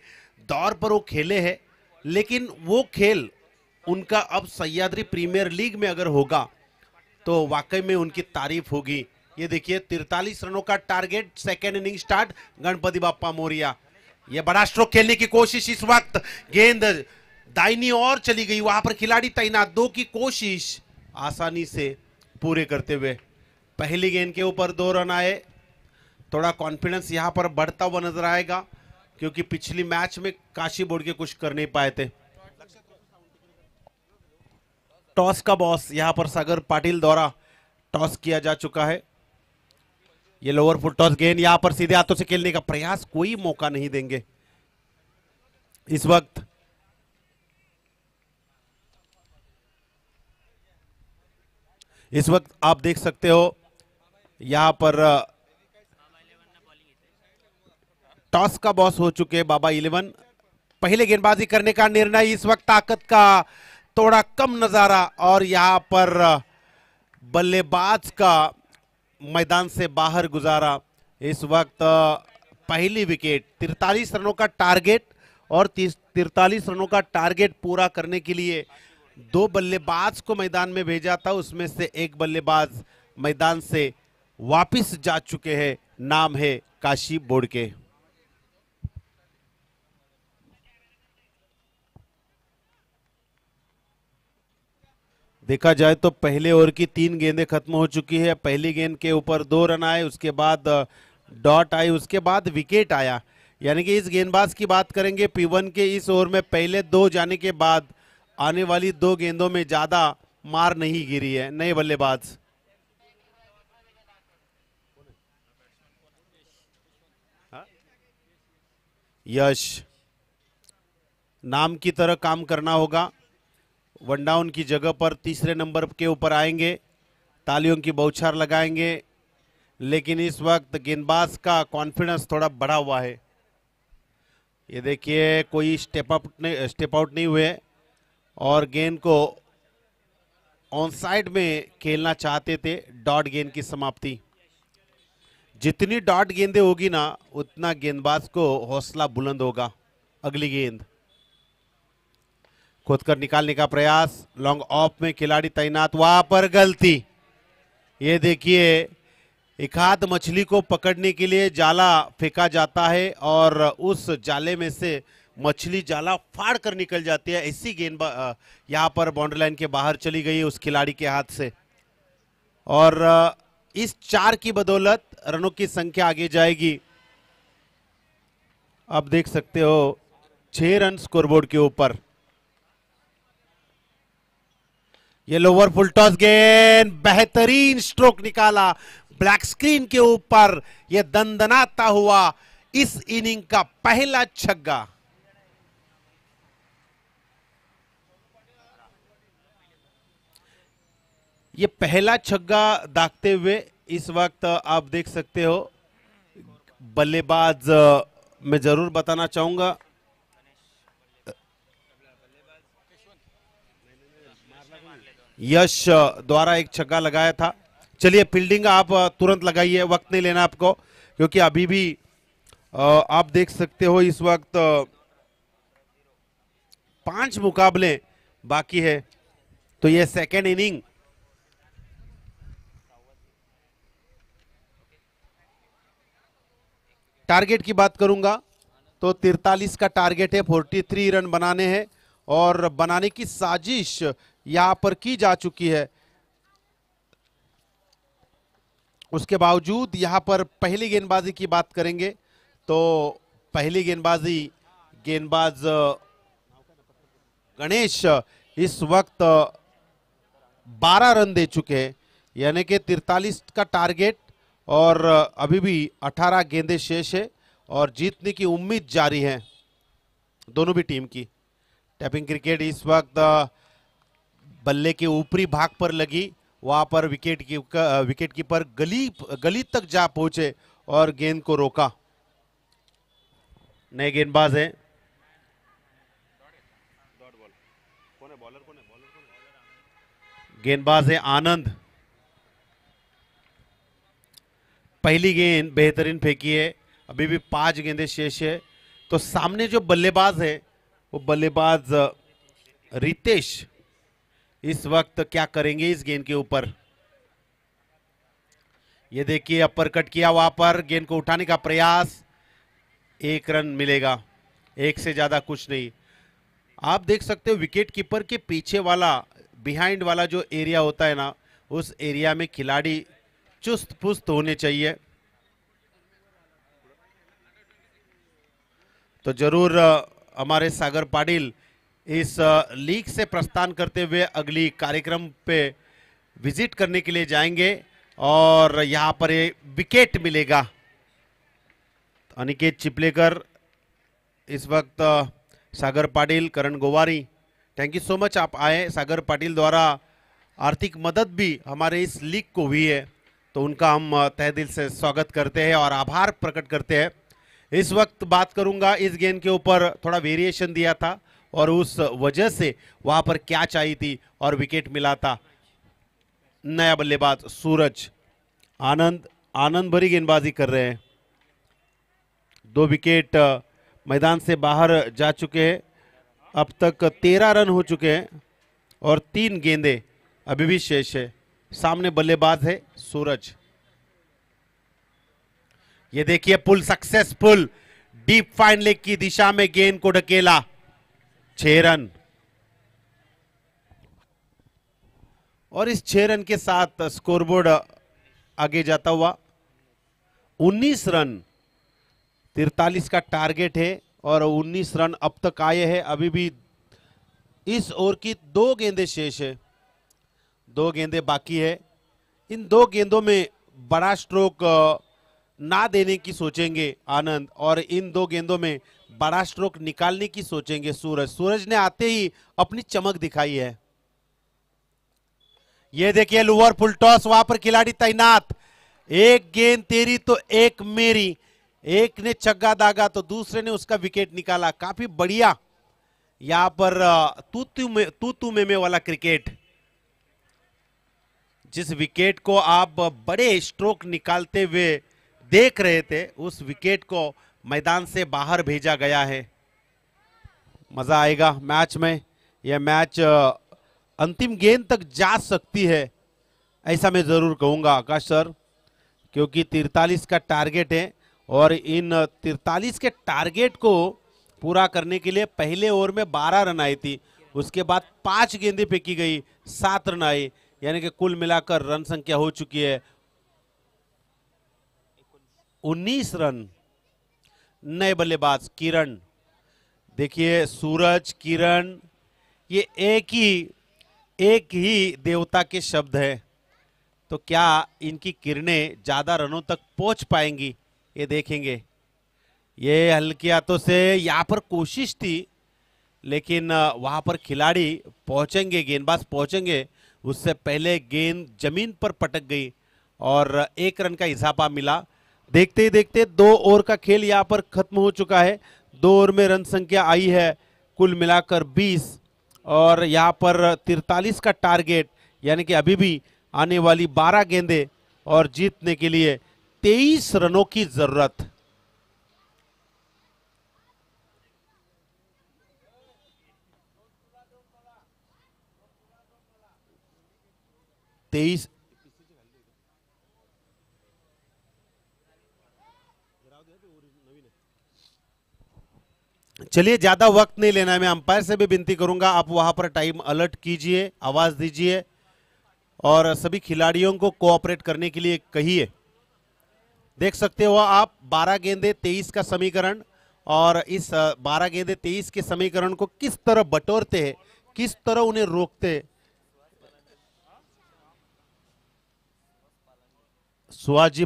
दौर पर वो खेले हैं, लेकिन वो खेल उनका अब सह्याद्री प्रीमियर लीग में अगर होगा तो वाकई में उनकी तारीफ होगी। ये देखिए 43 रनों का target, second inning start, Ganpati Bappa Morya. ये बड़ा स्ट्रोक खेलने की कोशिश, इस वक्त गेंद दाहिनी ओर चली गई, वहां पर खिलाड़ी तैनात, 2 की कोशिश आसानी से पूरे करते हुए पहली गेंद के ऊपर 2 रन आए। थोड़ा कॉन्फिडेंस यहां पर बढ़ता हुआ नजर आएगा, क्योंकि पिछली मैच में काशी बोर्ड के कुछ कर नहीं पाए थे। टॉस का बॉस यहां पर सागर पाटिल द्वारा टॉस किया जा चुका है। ये लोअर फुट टॉस गेंद यहां पर सीधे हाथों से खेलने का प्रयास, कोई मौका नहीं देंगे इस वक्त। आप देख सकते हो यहां पर टॉस का बॉस हो चुके बाबा 11। पहले गेंदबाजी करने का निर्णय, इस वक्त ताकत का थोड़ा कम नजारा, और यहां पर बल्लेबाज का मैदान से बाहर गुजारा। इस वक्त पहली विकेट, 43 रनों का टारगेट, और 43 रनों का टारगेट पूरा करने के लिए 2 बल्लेबाज को मैदान में भेजा था, उसमें से एक बल्लेबाज मैदान से वापिस जा चुके हैं। नाम है काशी बोर्ड के। देखा जाए तो पहले ओवर की 3 गेंदें खत्म हो चुकी है। पहली गेंद के ऊपर 2 रन आए, उसके बाद डॉट आई, उसके बाद विकेट आया। यानी कि इस गेंदबाज की बात करेंगे P1 के इस ओवर में पहले 2 जाने के बाद आने वाली 2 गेंदों में ज्यादा मार नहीं गिरी है। नए बल्लेबाज यश, नाम की तरह काम करना होगा। वन डाउन की जगह पर तीसरे नंबर के ऊपर आएंगे, तालियों की बौछार लगाएंगे, लेकिन इस वक्त गेंदबाज का कॉन्फिडेंस थोड़ा बढ़ा हुआ है। ये देखिए कोई स्टेप आउट नहीं हुए, और गेंद को ऑन साइड में खेलना चाहते थे। डॉट गेंद की समाप्ति, जितनी डॉट गेंदें होगी ना उतना गेंदबाज को हौसला बुलंद होगा। अगली गेंद खुद कर निकालने का प्रयास, लॉन्ग ऑफ में खिलाड़ी तैनात, वहां पर गलती। ये देखिए एक हाथ मछली को पकड़ने के लिए जाला फेंका जाता है, और उस जाले में से मछली जाला फाड़ कर निकल जाती है। ऐसी गेंद यहां पर बाउंड्री लाइन के बाहर चली गई उस खिलाड़ी के हाथ से, और इस 4 की बदौलत रनों की संख्या आगे जाएगी। अब देख सकते हो 6 रन स्कोरबोर्ड के ऊपर। ये लोअर फुल टॉस गेंद, बेहतरीन स्ट्रोक निकाला ब्लैक स्क्रीन के ऊपर। यह दंदनाता हुआ इस इनिंग का पहला छक्का। ये पहला छक्का दागते हुए इस वक्त आप देख सकते हो बल्लेबाज, मैं जरूर बताना चाहूंगा यश द्वारा एक छक्का लगाया था। चलिए फील्डिंग आप तुरंत लगाइए, वक्त नहीं लेना आपको, क्योंकि अभी भी आप देख सकते हो इस वक्त 5 मुकाबले बाकी है। तो ये सेकेंड इनिंग टारगेट की बात करूंगा तो 43 का टारगेट है, 43 रन बनाने हैं, और बनाने की साजिश यहां पर की जा चुकी है। उसके बावजूद यहां पर पहली गेंदबाजी की बात करेंगे तो पहली गेंदबाज गणेश इस वक्त 12 रन दे चुके हैं, यानी कि 43 का टारगेट, और अभी भी 18 गेंदें शेष है, और जीतने की उम्मीद जारी है दोनों भी टीम की। टैपिंग क्रिकेट इस वक्त बल्ले के ऊपरी भाग पर लगी, वहां पर विकेट कीपर गली तक जा पहुंचे और गेंद को रोका। नए गेंदबाज हैं। गेंदबाज है आनंद। पहली गेंद बेहतरीन फेंकी है। अभी भी 5 गेंदें शेष है। तो सामने जो बल्लेबाज है वो बल्लेबाज रितेश इस वक्त क्या करेंगे इस गेंद के ऊपर। ये देखिए अपर कट किया, वहां पर गेंद को उठाने का प्रयास। 1 रन मिलेगा, 1 से ज्यादा कुछ नहीं। आप देख सकते हो विकेट कीपर के पीछे वाला बिहाइंड वाला जो एरिया होता है ना, उस एरिया में खिलाड़ी चुस्त पुस्त होने चाहिए। तो जरूर हमारे सागर पाटिल इस लीग से प्रस्थान करते हुए अगली कार्यक्रम पे विजिट करने के लिए जाएंगे और यहां पर ये विकेट मिलेगा। अनिकेत चिपलेकर इस वक्त Sagar Patil, Karan Gowari, thank you so much आप आए। सागर पाटिल द्वारा आर्थिक मदद भी हमारे इस लीग को हुई है, तो उनका हम तहे दिल से स्वागत करते हैं और आभार प्रकट करते हैं। इस वक्त बात करूंगा इस गेंद के ऊपर थोड़ा वेरिएशन दिया था और उस वजह से वहां पर क्या चाहिए थी और विकेट मिला था। नया बल्लेबाज सूरज, आनंद भरी गेंदबाजी कर रहे हैं। 2 विकेट मैदान से बाहर जा चुके हैं। अब तक 13 रन हो चुके हैं और 3 गेंदें अभी भी शेष है। सामने बल्लेबाज है सूरज। ये देखिए पुल सक्सेसफुल, डीप फाइन लेग की दिशा में गेंद को ढकेला। 6 रन और इस 6 रन के साथ स्कोरबोर्ड आगे जाता हुआ 19 रन 43 का टारगेट है और 19 रन अब तक आए हैं। अभी भी इस ओवर की 2 गेंदें शेष है, 2 गेंदें बाकी है। इन 2 गेंदों में बड़ा स्ट्रोक ना देने की सोचेंगे आनंद और इन 2 गेंदों में बड़ा स्ट्रोक निकालने की सोचेंगे सूरज ने आते ही अपनी चमक दिखाई है। यह देखिए लोअर फुल टॉस, वहां पर खिलाड़ी तैनात। 1 गेंद तेरी तो 1 मेरी, एक ने छक्का दागा तो दूसरे ने उसका विकेट निकाला। काफी बढ़िया यहां पर तू में वाला क्रिकेट। जिस विकेट को आप बड़े स्ट्रोक निकालते हुए देख रहे थे, उस विकेट को मैदान से बाहर भेजा गया है। मजा आएगा मैच में। यह मैच अंतिम गेंद तक जा सकती है, ऐसा मैं जरूर कहूंगा आकाश सर, क्योंकि 43 का टारगेट है और इन 43 के टारगेट को पूरा करने के लिए पहले ओवर में 12 रन आई थी, उसके बाद 5 गेंदें फेंकी गई, 7 रन आए, यानी कि कुल मिलाकर रन संख्या हो चुकी है 19 रन। नए बल्लेबाज किरण, देखिए सूरज किरण ये एक ही देवता के शब्द है, तो क्या इनकी किरणें ज्यादा रनों तक पहुंच पाएंगी ये देखेंगे। ये हल्के हाथों से यहाँ पर कोशिश थी, लेकिन वहां पर खिलाड़ी पहुंचेंगे, गेंदबाज पहुंचेंगे उससे पहले गेंद जमीन पर पटक गई और 1 रन का इजाफा मिला। देखते ही देखते 2 ओवर का खेल यहाँ पर खत्म हो चुका है। 2 ओवर में रन संख्या आई है कुल मिलाकर 20 और यहाँ पर 43 का टारगेट, यानी कि अभी भी आने वाली 12 गेंदें और जीतने के लिए 23 रनों की जरूरत। चलिए ज्यादा वक्त नहीं लेना है, मैं अंपायर से भी विनती करूंगा आप वहां पर टाइम अलर्ट कीजिए, आवाज दीजिए और सभी खिलाड़ियों को कोऑपरेट करने के लिए कहिए। देख सकते हो आप 12 गेंदे 23 का समीकरण, और इस 12 गेंदे 23 के समीकरण को किस तरह बटोरते हैं, किस तरह उन्हें रोकते हैं। सुहाजी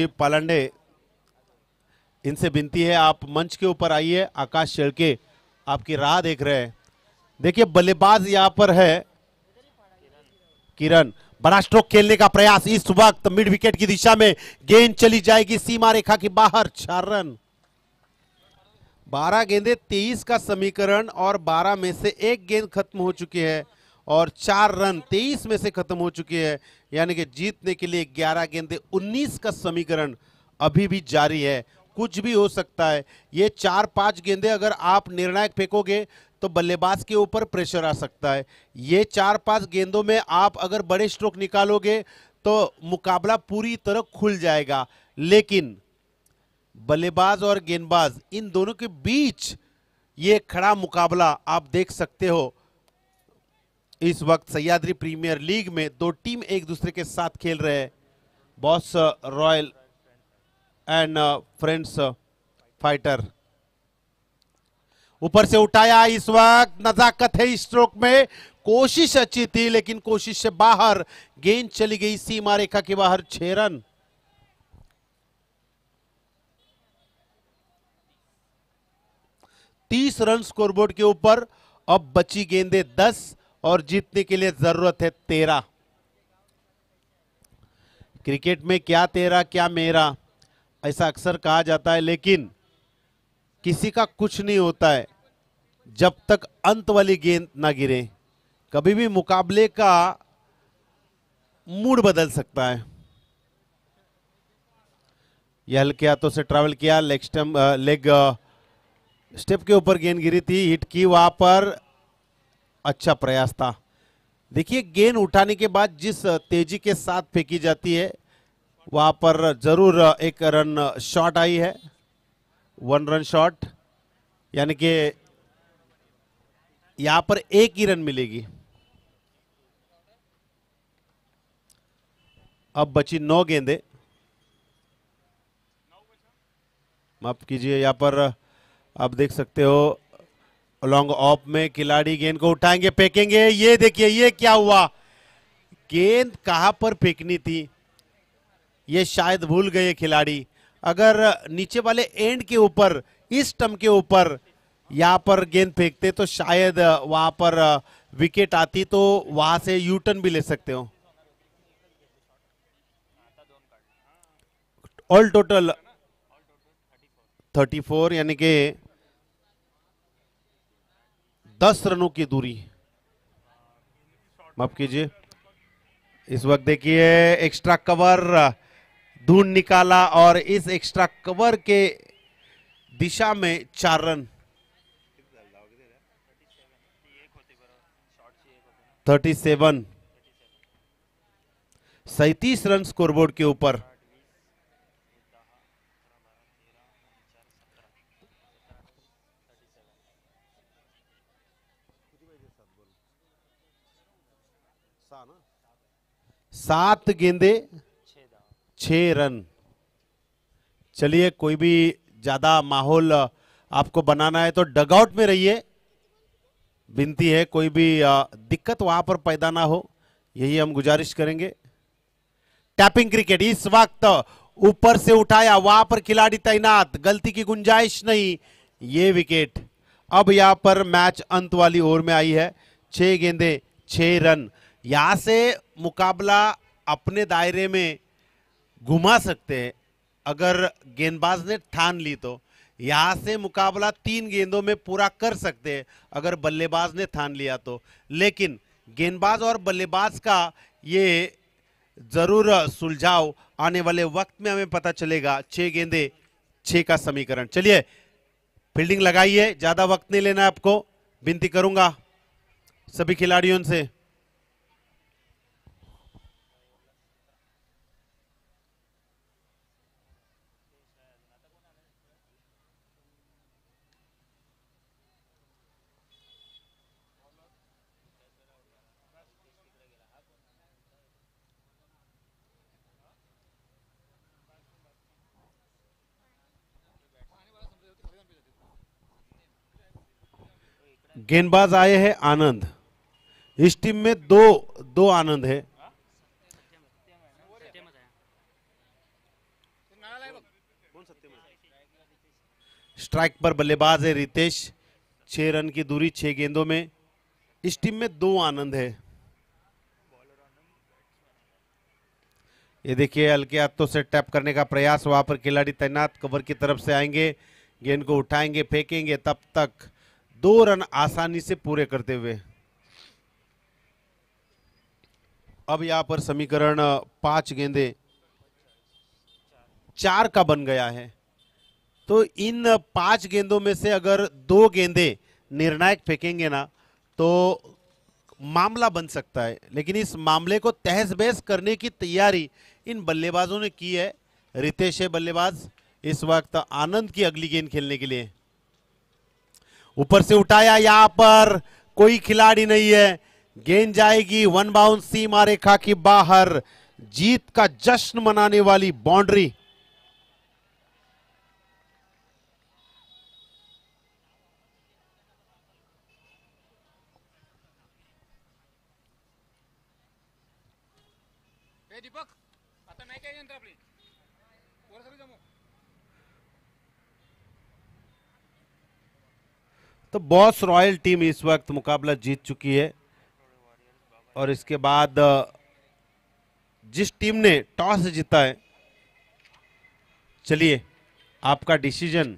पालंडे इनसे विनती है आप मंच के ऊपर आइए। आकाश शेळके आपकी राह देख रहे हैं। देखिए बल्लेबाज यहां पर है किरण। बड़ा स्ट्रोक खेलने का प्रयास, इस वक्त मिड विकेट की दिशा में गेंद चली जाएगी सीमा रेखा के बाहर। 4 रन। 12 गेंदे 23 का समीकरण और 12 में से एक गेंद खत्म हो चुकी है और 4 रन 23 में से खत्म हो चुकी है, यानी कि जीतने के लिए 11 गेंदे 19 का समीकरण अभी भी जारी है। कुछ भी हो सकता है। ये 4-5 गेंदे अगर आप निर्णायक फेंकोगे तो बल्लेबाज के ऊपर प्रेशर आ सकता है। ये 4-5 गेंदों में आप अगर बड़े स्ट्रोक निकालोगे तो मुकाबला पूरी तरह खुल जाएगा, लेकिन बल्लेबाज और गेंदबाज इन दोनों के बीच ये खड़ा मुकाबला आप देख सकते हो। इस वक्त सह्याद्री प्रीमियर लीग में दो टीम एक दूसरे के साथ खेल रहे हैं, boss royal and friends fighter. ऊपर से उठाया, इस वक्त नजाकत है इस स्ट्रोक में, कोशिश अच्छी थी लेकिन कोशिश से बाहर, गेंद चली गई सीमा रेखा के बाहर। 6 रन। तीस रन स्कोरबोर्ड के ऊपर। अब बची गेंदें 10 और जीतने के लिए जरूरत है 13। क्रिकेट में क्या तेरा क्या मेरा, ऐसा अक्सर कहा जाता है, लेकिन किसी का कुछ नहीं होता है जब तक अंत वाली गेंद ना गिरे। कभी भी मुकाबले का मूड बदल सकता है। यह हल्के हाथों से ट्रैवल किया, लेग स्टेप के ऊपर गेंद गिरी थी, हिट की वहां पर, अच्छा प्रयास था। देखिए गेंद उठाने के बाद जिस तेजी के साथ फेंकी जाती है वहां पर जरूर एक रन शॉट आई है, 1 रन शॉट, यानी कि यहां पर एक ही रन मिलेगी। अब बची 9 गेंदें, माफ कीजिए, यहां पर आप देख सकते हो लॉन्ग ऑफ में खिलाड़ी गेंद को उठाएंगे, फेंकेंगे। ये देखिए ये क्या हुआ, गेंद कहां पर फेंकनी थी ये शायद भूल गए खिलाड़ी। अगर नीचे वाले एंड के ऊपर, इस स्टंप के ऊपर यहां पर गेंद फेंकते तो शायद वहां पर विकेट आती, तो वहां से यू टर्न भी ले सकते हो। ऑल टोटल 34, यानी कि 10 रनों की दूरी। माफ कीजिए, इस वक्त देखिए एक्स्ट्रा कवर ढूंढ निकाला और इस एक्स्ट्रा कवर के दिशा में 4 रन। 37, 37 रन स्कोरबोर्ड के ऊपर। सात गेंदे 6 रन। चलिए, कोई भी ज्यादा माहौल आपको बनाना है तो डगआउट में रहिए, विनती है, कोई भी दिक्कत वहां पर पैदा ना हो, यही हम गुजारिश करेंगे। टैपिंग क्रिकेट, इस वक्त ऊपर से उठाया, वहां पर खिलाड़ी तैनात, गलती की गुंजाइश नहीं, ये विकेट। अब यहां पर मैच अंत वाली ओवर में आई है। 6 गेंदे 6 रन। यहां से मुकाबला अपने दायरे में घुमा सकते हैं अगर गेंदबाज ने ठान ली तो। यहां से मुकाबला 3 गेंदों में पूरा कर सकते हैं अगर बल्लेबाज ने ठान लिया तो, लेकिन गेंदबाज और बल्लेबाज का ये जरूर सुलझाव आने वाले वक्त में हमें पता चलेगा। 6 गेंदे 6 का समीकरण। चलिए फील्डिंग लगाइए, ज्यादा वक्त नहीं लेना है आपको, विनती करूंगा सभी खिलाड़ियों से। गेंदबाज आए हैं आनंद, इस टीम में दो आनंद है। स्ट्राइक पर बल्लेबाज है रितेश। 6 रन की दूरी 6 गेंदों में। इस टीम में दो आनंद है। ये देखिए हल्के हाथों से टैप करने का प्रयास, वहां पर खिलाड़ी तैनात कवर की तरफ से आएंगे, गेंद को उठाएंगे, फेंकेंगे, तब तक 2 रन आसानी से पूरे करते हुए। अब यहां पर समीकरण 5 गेंदे 4 का बन गया है। तो इन 5 गेंदों में से अगर 2 गेंदे निर्णायक फेंकेंगे ना तो मामला बन सकता है, लेकिन इस मामले को तहस बहस करने की तैयारी इन बल्लेबाजों ने की है। रितेश है बल्लेबाज, इस वक्त आनंद की अगली गेंद खेलने के लिए। ऊपर से उठाया, यहां पर कोई खिलाड़ी नहीं है, गेंद जाएगी वन बाउंस सीमा रेखा की बाहर। जीत का जश्न मनाने वाली बाउंड्री। दीपक आता मॅच आहे नंतर आपली वर सगळी जमू। तो बॉस रॉयल टीम इस वक्त मुकाबला जीत चुकी है और इसके बाद जिस टीम ने टॉस जीता है, चलिए आपका डिसीजन